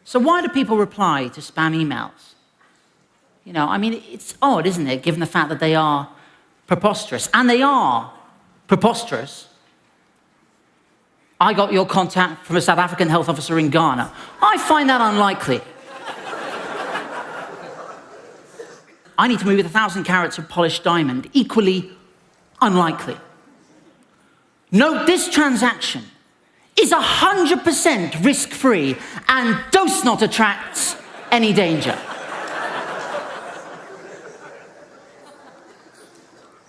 So why do people reply to spam emails? You know, I mean, it's odd, isn't it, given the fact that they are preposterous. And they are preposterous. I got your contact from a South African health officer in Ghana. I find that unlikely. I need to move with 1,000 carats of polished diamond. Equally unlikely. Note, this transaction is 100% risk-free and does not attract any danger.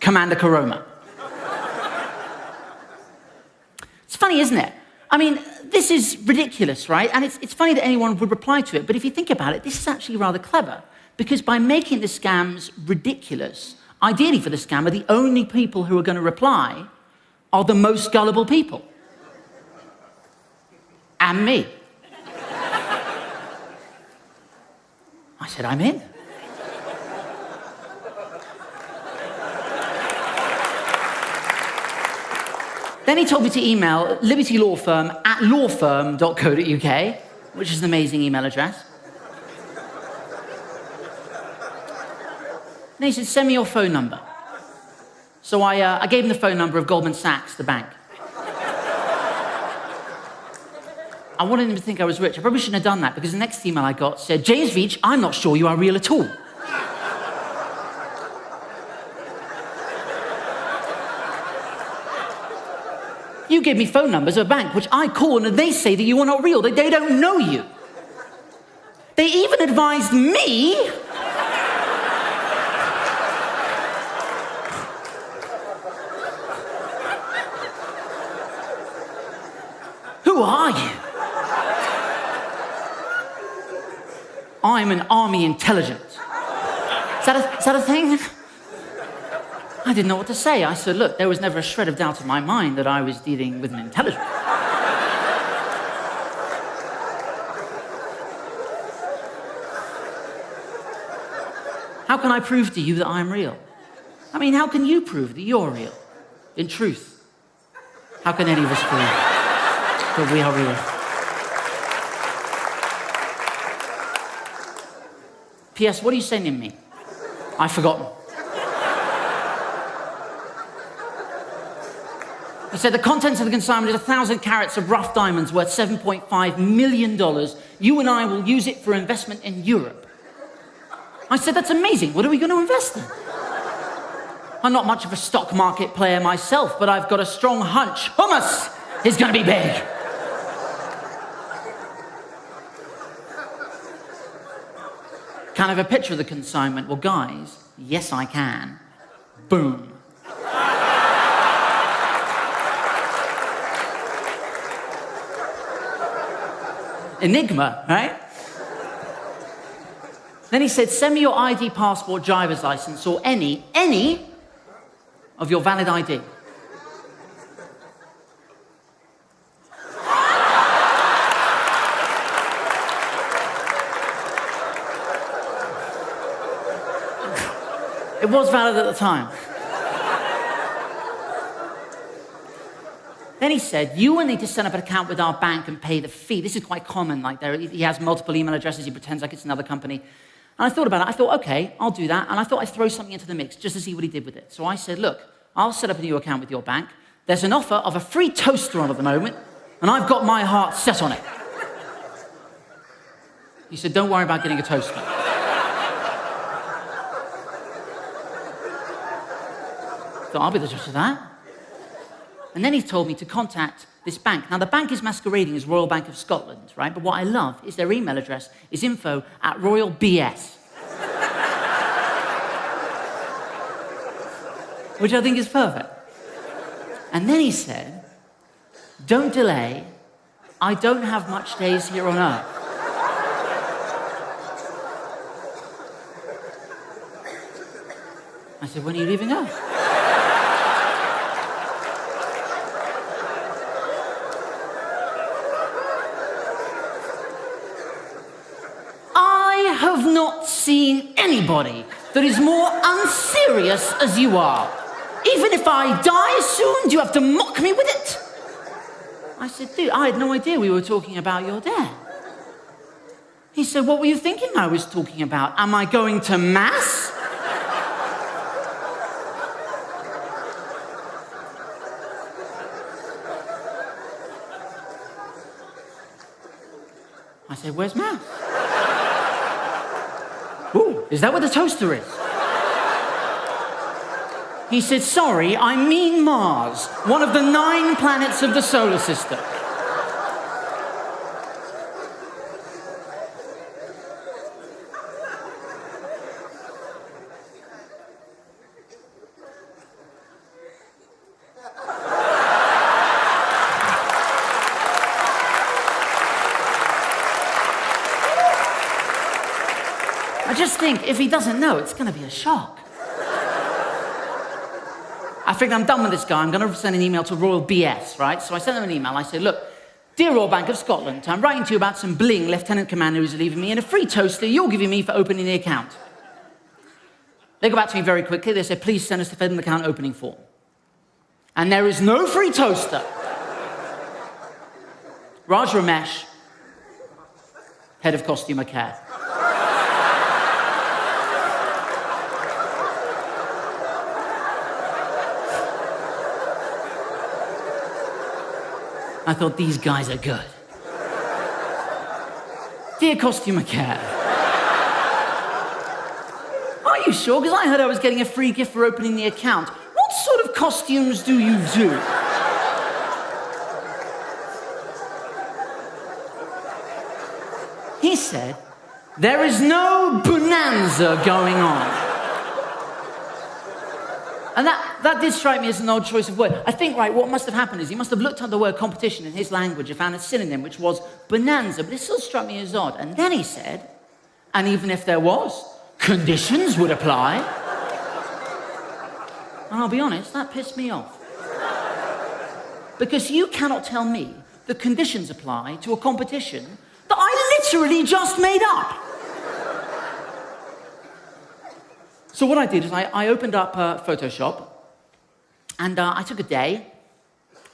Commander Karoma. It's funny, isn't it? I mean, this is ridiculous, right? And it's funny that anyone would reply to it, but if you think about it, this is actually rather clever, because by making the scams ridiculous, ideally for the scammer, the only people who are going to reply are the most gullible people. And me. I said, I'm in. Then he told me to email Liberty Law Firm at lawfirm.co.uk, which is an amazing email address. Then he said, send me your phone number. So I gave him the phone number of Goldman Sachs, the bank. I wanted him to think I was rich. I probably shouldn't have done that, because the next email I got said, James Veitch, I'm not sure you are real at all. You gave me phone numbers of a bank, which I call, and they say that you are not real. They don't know you. They even advised me who are you? I'm an army intelligence. Is that a thing? I didn't know what to say. I said, look, there was never a shred of doubt in my mind that I was dealing with an intelligence. How can I prove to you that I'm real? I mean, how can you prove that you're real? In truth, how can any of us prove that we are real? P.S. What are you sending me? I've forgotten. He said, the contents of the consignment is 1,000 carats of rough diamonds worth $7.5 million. You and I will use it for investment in Europe. I said, that's amazing. What are we going to invest in? I'm not much of a stock market player myself, but I've got a strong hunch. Hummus is going to be big. Kind of a picture of the consignment. Well, guys, yes, I can. Boom. Enigma, right? Then he said, send me your ID, passport, driver's license, or any of your valid ID. It was valid at the time. Then he said, you will need to set up an account with our bank and pay the fee. This is quite common. Like he has multiple email addresses. He pretends like it's another company. And I thought about it. I thought, okay, I'll do that. And I thought I'd throw something into the mix just to see what he did with it. So I said, look, I'll set up a new account with your bank. There's an offer of a free toaster on at the moment, and I've got my heart set on it. He said, don't worry about getting a toaster. So I'll be the judge of that. And then he told me to contact this bank. Now, the bank is masquerading as Royal Bank of Scotland, right? But what I love is their email address is info@royalbs, which I think is perfect. And then he said, don't delay. I don't have much days here on Earth. I said, when are you leaving Earth? I have not seen anybody that is more unserious as you are. Even if I die soon, do you have to mock me with it? I said, dude, I had no idea we were talking about your dad. He said, what were you thinking I was talking about? Am I going to mass? I said, where's mass? Ooh, is that where the toaster is? He said, sorry, I mean Mars, one of the 9 planets of the solar system. I just think if he doesn't know, it's going to be a shock. I figured I'm done with this guy. I'm going to send an email to Royal BS, right? So I sent him an email. I said, look, dear Royal Bank of Scotland, I'm writing to you about some bling Lieutenant Commander who's leaving me and a free toaster you're giving me for opening the account. They got back to me very quickly. They said, please send us the Federal account opening form. And there is no free toaster. Raj Ramesh, head of costumer care. I thought, these guys are good. Dear costumer care. Are you sure? Because I heard I was getting a free gift for opening the account. What sort of costumes do you do? He said, there is no bonanza going on. And that did strike me as an odd choice of word. I think, right, what must have happened is he must have looked up the word competition in his language and found a synonym, which was bonanza, but it still struck me as odd. And then he said, and even if there was, conditions would apply. And I'll be honest, that pissed me off. Because you cannot tell me the conditions apply to a competition that I literally just made up. So what I did is I opened up Photoshop, and I took a day,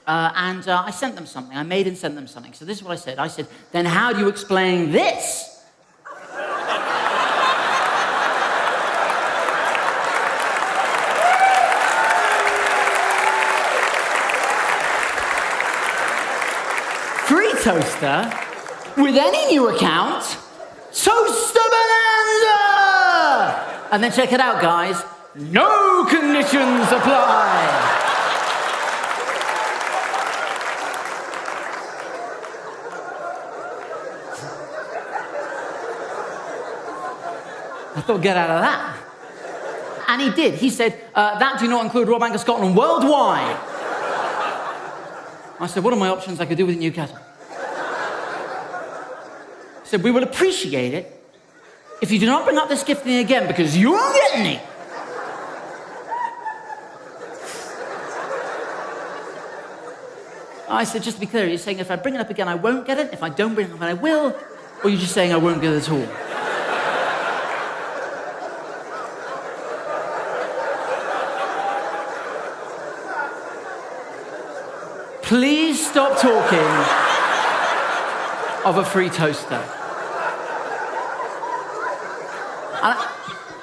and I sent them something. I made and sent them something. So this is what I said. I said, then how do you explain this? Free toaster with any new account, toaster bonanza! And then check it out, guys. No conditions apply. I thought, get out of that. And he did. He said, that do not include Royal Bank of Scotland worldwide. I said, what are my options I could do with Newcastle? He said, we will appreciate it if you do not bring up this gift thing again, because you won't get any. I said, just to be clear, you're saying if I bring it up again, I won't get it? If I don't bring it up, I will? Or are you just saying I won't get it at all? Please stop talking of a free toaster.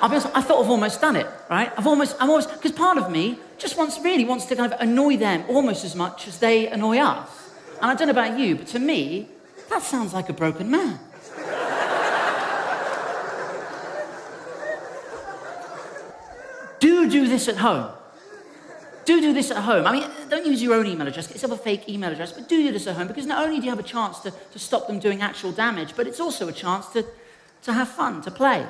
I'll be honest, I thought I've almost done it, right? I'm almost, because part of me just wants to kind of annoy them almost as much as they annoy us. And I don't know about you, but to me, that sounds like a broken man. Do this at home. Do this at home. I mean, don't use your own email address. Get yourself a fake email address, but do this at home, because not only do you have a chance to stop them doing actual damage, but it's also a chance to have fun, to play.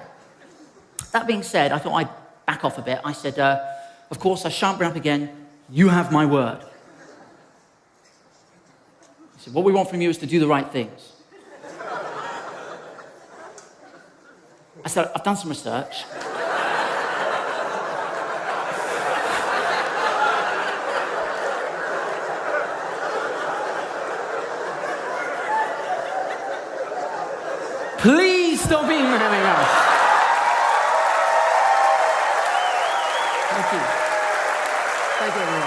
That being said, I thought I'd back off a bit. I said, of course, I shan't bring up again. You have my word. He said, what we want from you is to do the right things. I said, I've done some research. Please stop emailing us. Thank you. Thank you, everyone.